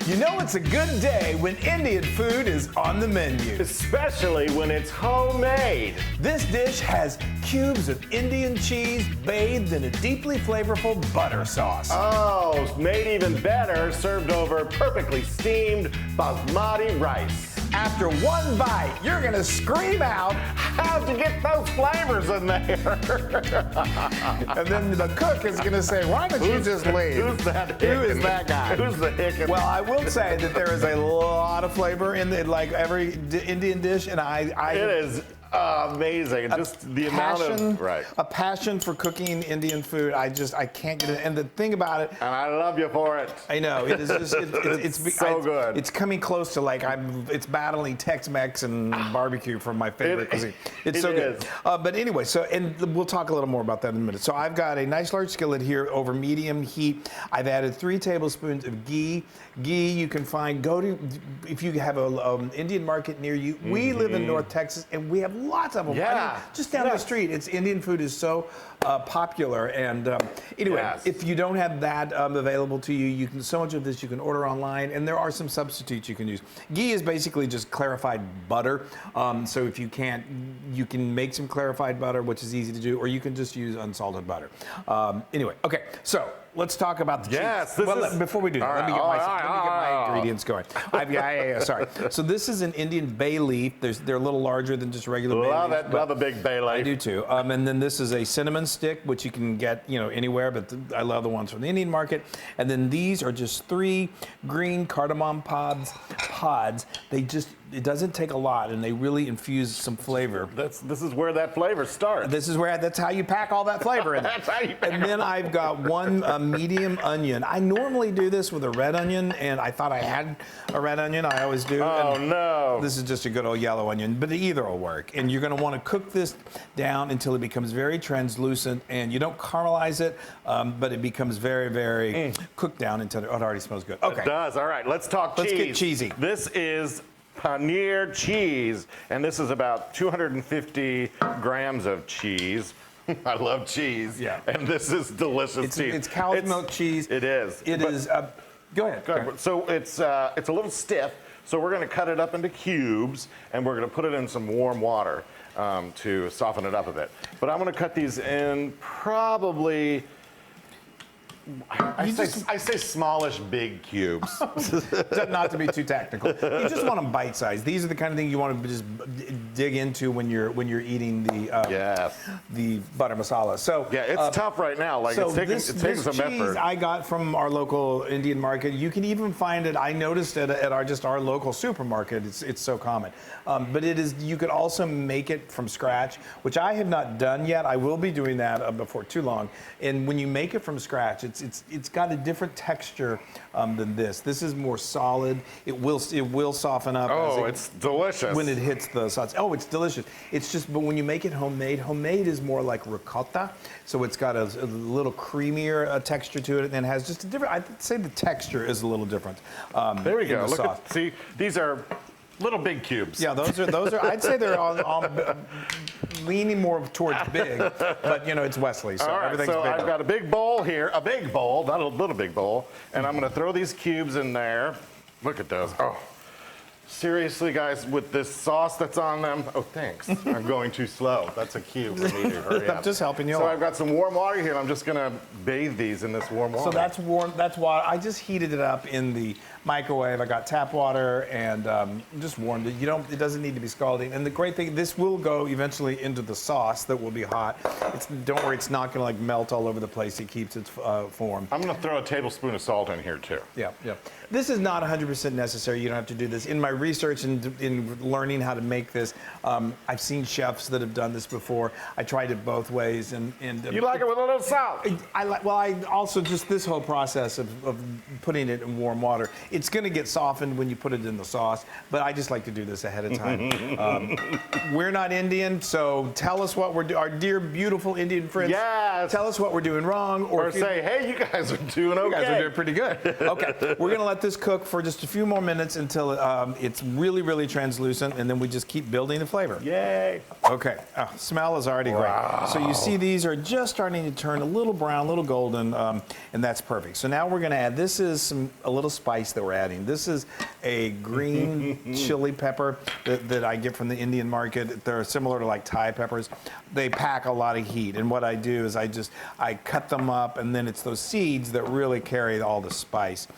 You know it's a good day when Indian food is on the menu. Especially when it's homemade. This dish has cubes of Indian cheese bathed in a deeply flavorful butter sauce. Oh, made even better, served over perfectly steamed basmati rice. After one bite, you're gonna scream out, "How'd you get those flavors in there?" and then the cook is gonna say, "Why don't you just leave?" Who's that? Who is that guy? Who's the hick? Well, I will say that there is a lot of flavor in like every Indian dish, and it is amazing. Just the amount of a passion for cooking Indian food. I can't get it. And the thing about it, and I love you for it. I know it is just it's so good. It's coming close to like it's battling Tex-Mex and barbecue for my favorite cuisine. It's so good. But anyway, and we'll talk a little more about that in a minute. So I've got a nice large skillet here over medium heat. I've added 3 tablespoons of ghee. Ghee you can find. If you have an Indian market near you. We live in North Texas, and we have lots of them. Yeah. I mean, just down the street. Indian food is so popular. And anyway, if you don't have that available to you, so much of this you can order online, and there are some substitutes you can use. Ghee is basically just clarified butter. So if you can't, you can make some clarified butter, which is easy to do, or you can just use unsalted butter. Anyway, okay, so let's talk about the cheese. Before we do that, let me get my ingredients going. Sorry. So this is an Indian bay leaf. They're a little larger than just regular bay leaf. Love a big bay leaf. I do too. And then this is a cinnamon stick, which you can get anywhere, but I love the ones from the Indian market. And then these are just 3 green cardamom pods. It doesn't take a lot, and they really infuse some flavor. This is where that flavor starts. That's how you pack all that flavor in. That's how you pack. And then I've got 1 medium onion. I normally do this with a red onion, and I thought I had a red onion. I always do. Oh, no. This is just a good old yellow onion, but either will work. And you're going to want to cook this down until it becomes very translucent, and you don't caramelize it, but it becomes very, very cooked down until it already smells good. Okay. It does. All right, let's talk cheese. Let's get cheesy. This is Paneer cheese, and this is about 250 grams of cheese. I love cheese. Yeah. And this is delicious cheese. It's cow's milk cheese. It is. Go ahead. So it's a little stiff, so we're going to cut it up into cubes, and we're going to put it in some warm water to soften it up a bit. But I'm going to cut these in probably... I say smallish, big cubes. Not to be too technical. You just want them bite-sized. These are the kind of thing you want to just dig into when you're eating the butter masala. So yeah, it's tough right now. Like it's taking some effort. I got from our local Indian market. You can even find it. I noticed it at our local supermarket. It's so common. But you could also make it from scratch, which I have not done yet. I will be doing that before too long. And when you make it from scratch, it's got a different texture than this. This is more solid. It will soften up. Oh, it's delicious when it hits the sauce. Oh, it's delicious. It's just, but when you make it homemade is more like ricotta. So it's got a little creamier texture to it, and has just a different. I'd say the texture is a little different. There we go. Look see, these are little big cubes. Yeah, those are. I'd say they're on leaning more towards big, but it's Wesley, so everything's big. I've got a big bowl here, a big bowl, not a little big bowl, and I'm going to throw these cubes in there. Look at those. Oh, seriously, guys, with this sauce that's on them. Oh, thanks. I'm going too slow. That's a cue for me to hurry up. I'm just helping you. So I've got some warm water here, and I'm just going to bathe these in this warm water. So that's warm. That's water. I just heated it up in the microwave. I got tap water and just warmed it. It doesn't need to be scalding. And the great thing, this will go eventually into the sauce that will be hot. Don't worry, it's not going to melt all over the place. It keeps its form. I'm going to throw a tablespoon of salt in here too. Yeah. This is not 100% necessary. You don't have to do this. In my research and in learning how to make this, I've seen chefs that have done this before. I tried it both ways. And you like it with a little salt? I also just this whole process of putting it in warm water. It's going to get softened when you put it in the sauce, but I just like to do this ahead of time. We're not Indian, so tell us what we're doing. Our dear, beautiful Indian friends, tell us what we're doing wrong. Or say, hey, you guys are doing okay. You guys are doing pretty good. Okay, we're going to let this cook for just a few more minutes until it's really, really translucent, and then we just keep building the flavor. Yay. Okay, smell is already great. So you see these are just starting to turn a little brown, a little golden, and that's perfect. So now we're going to add, this is a little spice that we're adding. This is a green chili pepper that I get from the Indian market. They're similar to like Thai peppers. They pack a lot of heat, and what I do is I cut them up, and then it's those seeds that really carry all the spice.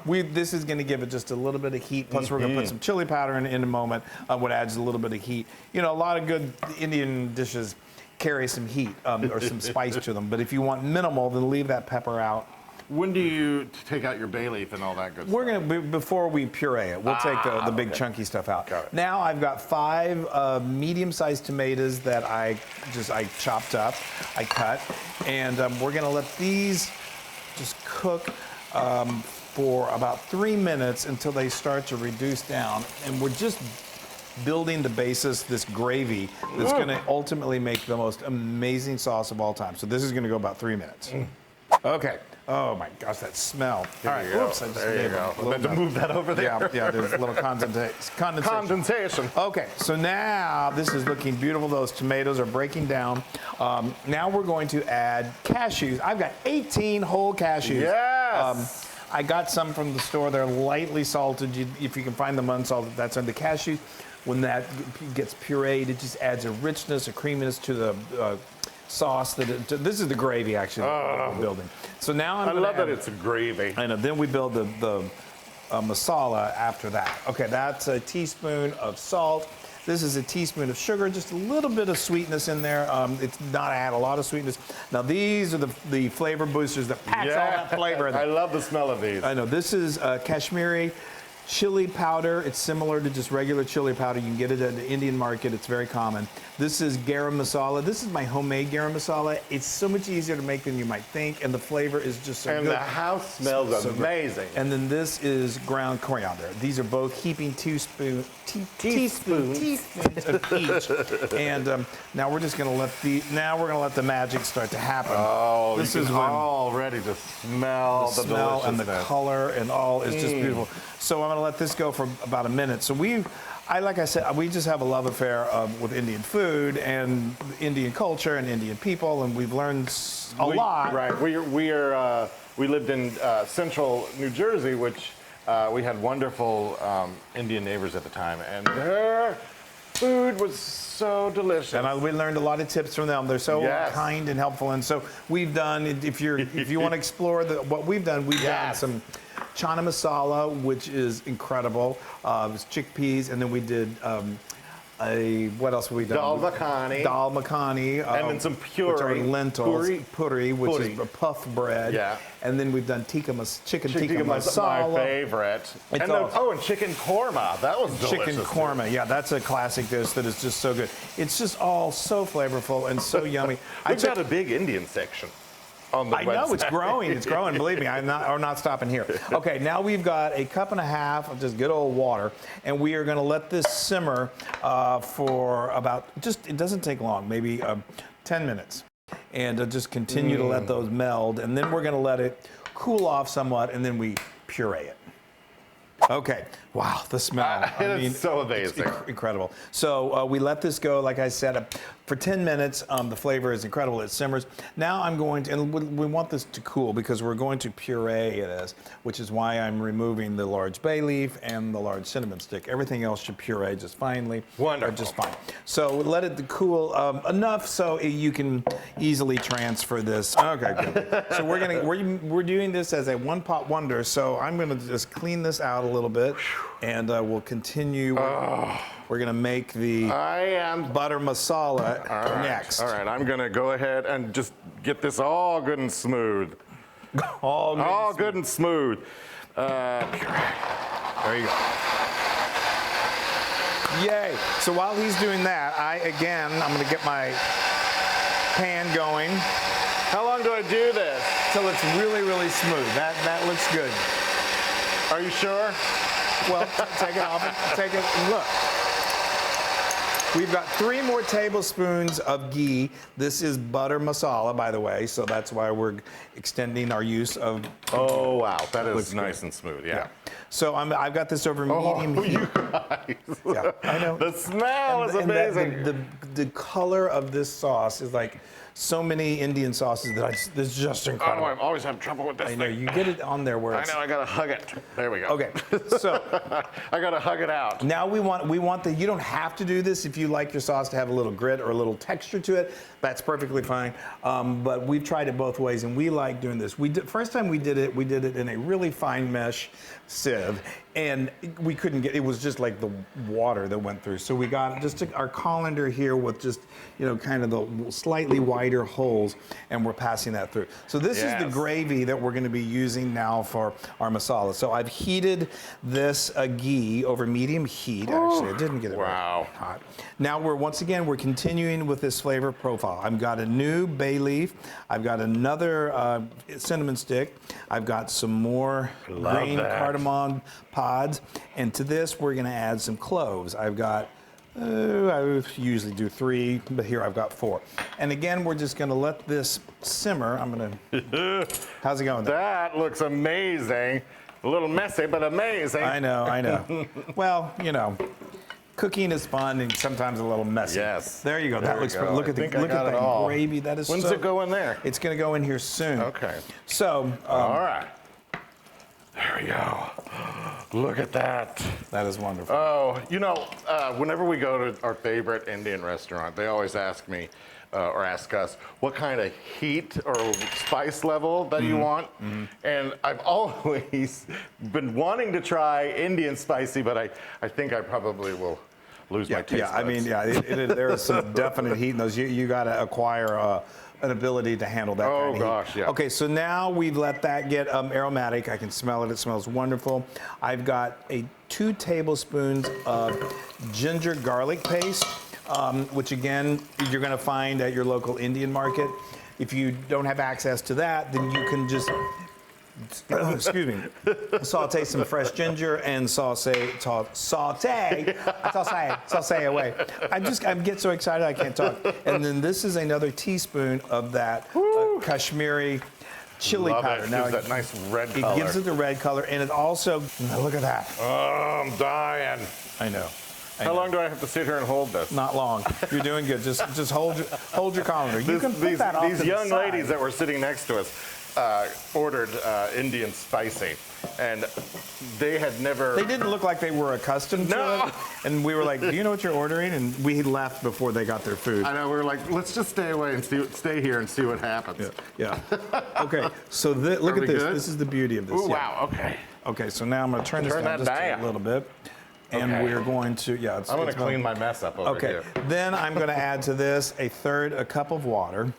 This is going to give it just a little bit of heat. Plus, we're going to put some chili powder in a moment, what adds a little bit of heat. You know, a lot of good Indian dishes carry some heat or some spice to them. But if you want minimal, then leave that pepper out. When do you take out your bay leaf and all that good We're stuff? going to, before we puree it, we'll take the big chunky stuff out. Got it. Now I've got 5 medium-sized tomatoes that I chopped up, I cut, and we're going to let these just cook for about 3 minutes until they start to reduce down. And we're just building the basis, this gravy, that's going to ultimately make the most amazing sauce of all time. So this is going to go about 3 minutes. Okay. Oh my gosh, that smell. All right, oops, I just there you made go. a little To move that over there. Yeah, there's a little condensation. Condensation. Okay, so now this is looking beautiful. Those tomatoes are breaking down. Now we're going to add cashews. I've got 18 whole cashews. Yes. I got some from the store. They're lightly salted. If you can find them unsalted, that's on the cashews. When that gets pureed, it just adds a richness, a creaminess to the sauce. This is the gravy, actually, that we're building. So now I love that it's a gravy. I know. Then we build the masala after that. Okay, that's a teaspoon of salt. This is a teaspoon of sugar, just a little bit of sweetness in there. It's not add a lot of sweetness. Now these are the flavor boosters that packs all that flavor in there. I love the smell of these. I know. This is Kashmiri chili powder. It's similar to just regular chili powder. You can get it at the Indian market. It's very common. This is garam masala. This is my homemade garam masala. It's so much easier to make than you might think, and the flavor is just so good. And the house smells amazing. And then this is ground coriander. These are both heaping teaspoons of each. And now we're just going to let the magic start to happen. Oh, this you is can already to smell the smell and the color and all is just beautiful. So I'm going to let this go for about a minute. So like I said, we just have a love affair with Indian food and Indian culture and Indian people, and we've learned a lot. Right. We lived in central New Jersey, which we had wonderful Indian neighbors at the time, and their food was so delicious. And we learned a lot of tips from them. They're so kind and helpful. And so we've done, if you want to explore what we've done, we've done some chana masala, which is incredible. It's chickpeas, and then we did what else have we done? Dal makhani. Dal makhani. And then some puri. Which are lentils. Puri, which is a puff bread. Yeah. And then we've done chicken tikka masala. My favorite. And chicken korma. That was delicious. Chicken korma. Yeah, that's a classic dish that is just so good. It's just all so flavorful and so yummy. We've got a big Indian section on the website. I know, it's growing. It's growing. Believe me, we're not stopping here. Okay, now we've got a cup and a half of just good old water, and we are going to let this simmer for about, it doesn't take long, maybe 10 minutes. And just continue to let those meld, and then we're going to let it cool off somewhat, and then we puree it. Okay. Wow, the smell. It's so amazing. It's incredible. So we let this go, like I said, for 10 minutes. The flavor is incredible. It simmers. Now I'm going to, and we want this to cool because we're going to puree this, which is why I'm removing the large bay leaf and the large cinnamon stick. Everything else should puree just finely. Wonderful. Just fine. So let it cool enough so you can easily transfer this. Okay, good. So we're doing this as a one-pot wonder. So I'm going to just clean this out a little bit. And we'll continue. We're going to make the butter masala next. All right, I'm going to go ahead and just get this all good and smooth. All good and smooth. There you go. Yay. So while he's doing that, I'm going to get my pan going. How long do I do this? Till it's really, really smooth. That looks good. Are you sure? Well, take it off. Take it. Look. We've got 3 more tablespoons of ghee. This is butter masala, by the way, so that's why we're extending our use of. Oh wow, that is nice and smooth. Yeah. So I've got this over medium heat. You guys. Yeah, I know. The smell is amazing. The color of this sauce is like so many Indian sauces that this is just incredible. Oh, I always have trouble with this I know, thing. you get it on there where I it's... know, I gotta hug it. There we go. Okay, so I gotta hug it out. now we want you don't have to do this if you like your sauce to have a little grit or a little texture to it. That's perfectly fine. But we've tried it both ways, and we like doing this. First time we did it in a really fine mesh sieve, and we couldn't get, it was just like the water that went through. So we got just our colander here with just, kind of the slightly wider holes, and we're passing that through. So this is the gravy that we're going to be using now for our masala. So I've heated this ghee over medium heat. Actually, I didn't get it very hot. Now we're continuing with this flavor profile. I've got a new bay leaf. I've got another cinnamon stick. I've got some more green cardamom pods. And to this, we're going to add some cloves. I've got, I usually do 3, but here I've got 4. And again, we're just going to let this simmer. I'm going to, how's it going there? That looks amazing. A little messy, but amazing. I know. Well, cooking is fun and sometimes a little messy. Yes. There you go. That looks great. Look at that gravy. That is When's it go in there? It's going to go in here soon. Okay. So. All right. There we go. Look at that. That is wonderful. Oh, whenever we go to our favorite Indian restaurant, they always ask me, or ask us, what kind of heat or spice level that you want. And I've always been wanting to try Indian spicy, but I think I probably will lose my taste buds. I mean, there is some definite heat in those. You got to acquire an ability to handle that kind of heat. Oh gosh, yeah. Okay, so now we've let that get aromatic. I can smell it. It smells wonderful. I've got 2 tablespoons of ginger garlic paste, which again, you're going to find at your local Indian market. If you don't have access to that, then you can just, saute some fresh ginger and saute away. I get so excited I can't talk. And then this is another teaspoon of that Kashmiri chili powder. Now it gives that nice red color. It gives it the red color, and it also, look at that. Oh, I'm dying. I know. How long do I have to sit here and hold this? Not long. You're doing good. Just hold your colander. You can put that off to the These young side. ladies that were sitting next to us ordered Indian spicy, and they had never. They didn't look like they were accustomed to it. And we were like, "Do you know what you're ordering?" And we left before they got their food. I know. We were like, "Let's just stay away and stay here and see what happens." Yeah. Okay. So look at this. Good? This is the beauty of this. Ooh, wow. Okay. Okay. So now I'm going to turn this down just a little bit. And we're going to, I'm going to clean my mess up over here. Okay, then I'm going to add to this a cup of water.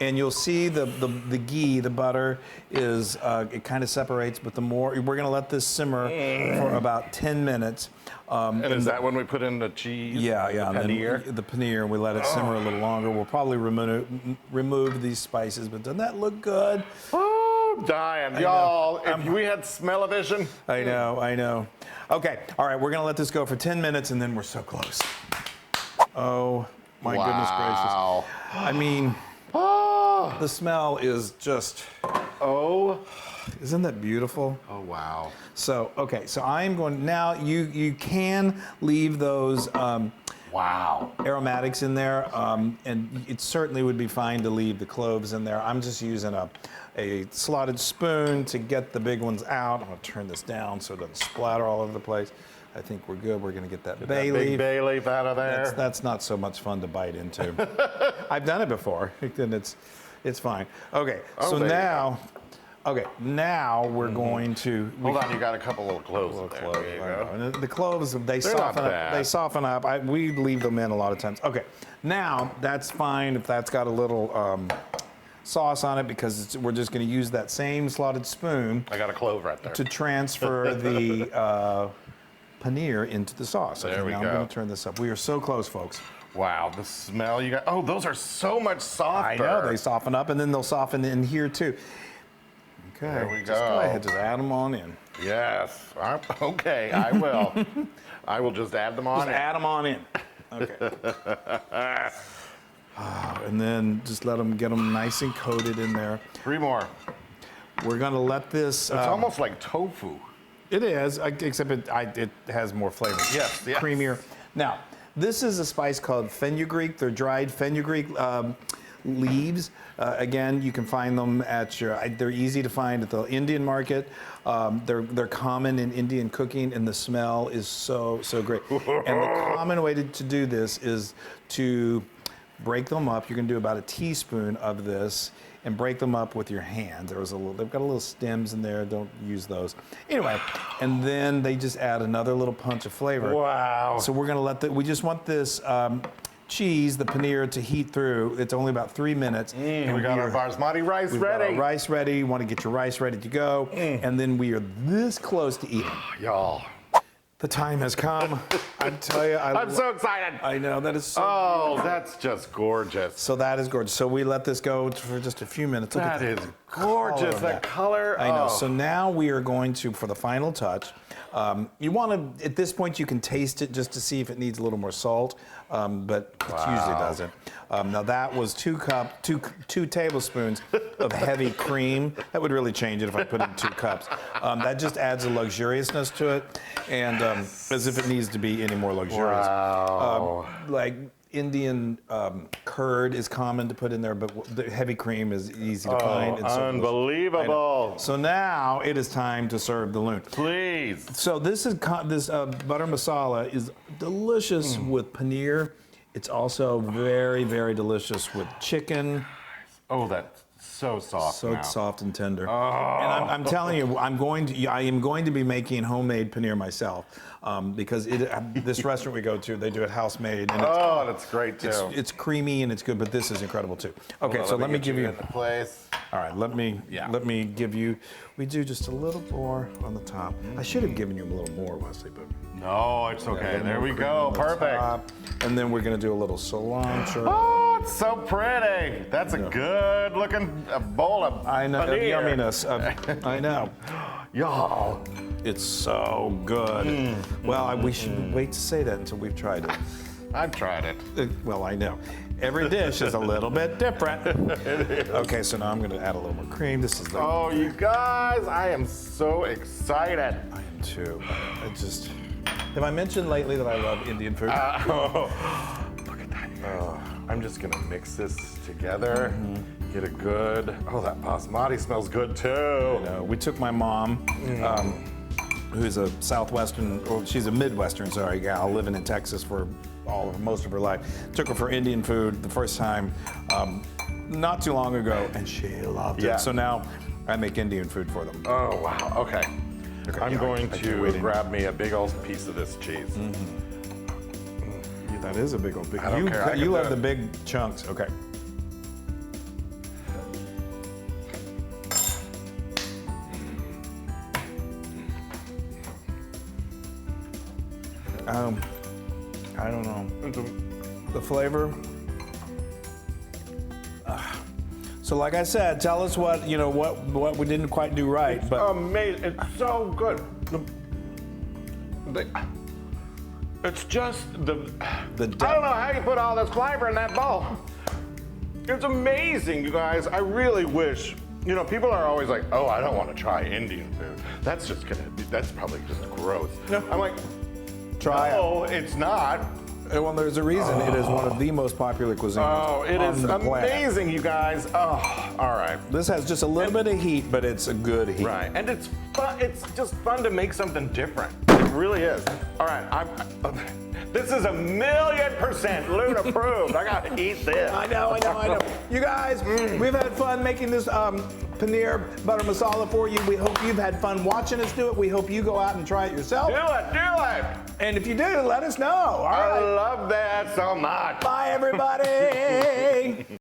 And you'll see the ghee, the butter, is it kind of separates, but the more, we're going to let this simmer for about 10 minutes. And is that when we put in the cheese? Yeah, the paneer? The paneer, and we let it simmer a little longer. We'll probably remove these spices, but doesn't that look good? Oh, dying. Y'all, if we had smell-o-vision. I know. Okay, all right, we're going to let this go for 10 minutes, and then we're so close. Oh, my goodness gracious. I mean, the smell is just, isn't that beautiful? Oh, wow. So, okay, so I'm going, now you can leave those aromatics in there, and it certainly would be fine to leave the cloves in there. I'm just using a slotted spoon to get the big ones out. I'm going to turn this down so it doesn't splatter all over the place. I think we're good. We're going to get that bay leaf. Big bay leaf out of there. That's not so much fun to bite into. I've done it before, and it's fine. Okay, so now, we're going to. Hold on, you got a couple little cloves in there. There you go. And the cloves, they soften up. They soften up. We leave them in a lot of times. Okay, now that's fine if that's got a little sauce on it, because we're just going to use that same slotted spoon. I got a clove right there. To transfer the paneer into the sauce. There we go. I'm going to turn this up. We are so close, folks. Wow, the smell you got. Oh, those are so much softer. I know, they soften up, and then they'll soften in here too. Okay, there we go. Just go ahead, just add them on in. Yes. Okay, I will. I will just add them on in. Just add them on in. Okay. And then just let them get them nice and coated in there. 3 more. We're going to let this. It's almost like tofu. It is, except it has more flavor. Yes. Creamier. Now, this is a spice called fenugreek. They're dried fenugreek leaves. Again, you can find them at they're easy to find at the Indian market. They're common in Indian cooking, and the smell is so great. And the common way to do this is to break them up. You're going to do about a teaspoon of this and break them up with your hands. They've got a little stems in there. Don't use those. Anyway, and then they just add another little punch of flavor. Wow. So we're going to we just want this cheese, the paneer, to heat through. It's only about 3 minutes. And we got our basmati rice we've ready. Got our rice ready. You want to get your rice ready to go. And then we are this close to eating. Y'all. The time has come. I tell you, I'm so excited. I know, that is so Oh, that's just gorgeous. So that is gorgeous. So we let this go for just a few minutes. Look That at is gorgeous. That color. I know. Oh. So now we are going to, for the final touch, you want to, at this point, you can taste it just to see if it needs a little more salt, but it usually doesn't. Now that was 2 tablespoons of heavy cream. That would really change it if I put in 2 cups. That just adds a luxuriousness to it, and as if it needs to be any more luxurious. Wow. Like Indian curd is common to put in there, but the heavy cream is easy to find. And so Unbelievable. so now it is time to serve the loon. Please. So this butter masala is delicious with paneer. It's also very, very delicious with chicken. Oh, that's so soft So now. soft and tender. And I'm telling you, I am going to be making homemade paneer myself because this restaurant we go to, they do it house made. And that's great too. it's creamy and it's good, but this is incredible too. Okay, Well, so let me give you. in the place. All right, let me give you. We do just a little more on the top. I should have given you a little more, Wesley, but. No, it's okay. There we go. Perfect. And then we're gonna do a little cilantro. Oh, it's so pretty. That's a good looking bowl of I know, paneer. yumminess. I know. Y'all. It's so good. Well, we should wait to say that until we've tried it. I've tried it. Well, I know. Every dish is a little bit different. Okay, so now I'm gonna add a little more cream. This is the. Oh, you guys, I am so excited. I am too. Have I mentioned lately that I love Indian food? Look at that, you guys. I'm just gonna mix this together, get a good, that basmati smells good too. We took my mom, who's a she's a Midwestern, gal, living in Texas for most of her life. Took her for Indian food the first time not too long ago, and she loved it. So now I make Indian food for them. Oh, wow, okay. I'm going to grab me a big old piece of this cheese. That is a big old piece. I don't care. You love the big chunks. Okay. I don't know. The flavor. So like I said, tell us what we didn't quite do right. It's but amazing. It's so good. It's just I don't know how you put all this flavor in that bowl. It's amazing, you guys. I really wish. People are always like, "Oh, I don't want to try Indian food. That's probably just gross." No. I'm like, try no, it's not. Well, there's a reason. It is one of the most popular cuisines. Oh, it is on the planet. amazing, you guys. Oh, all right. This has just a little bit of heat, but it's a good heat. Right, and it's fun. It's just fun to make something different. It really is. All right, this is 1,000,000% Loon approved. I got to eat this. I know. You guys, we've had fun making this paneer butter masala for you. We hope you've had fun watching us do it. We hope you go out and try it yourself. Do it. And if you do, let us know. All right. I love that so much. Bye, everybody.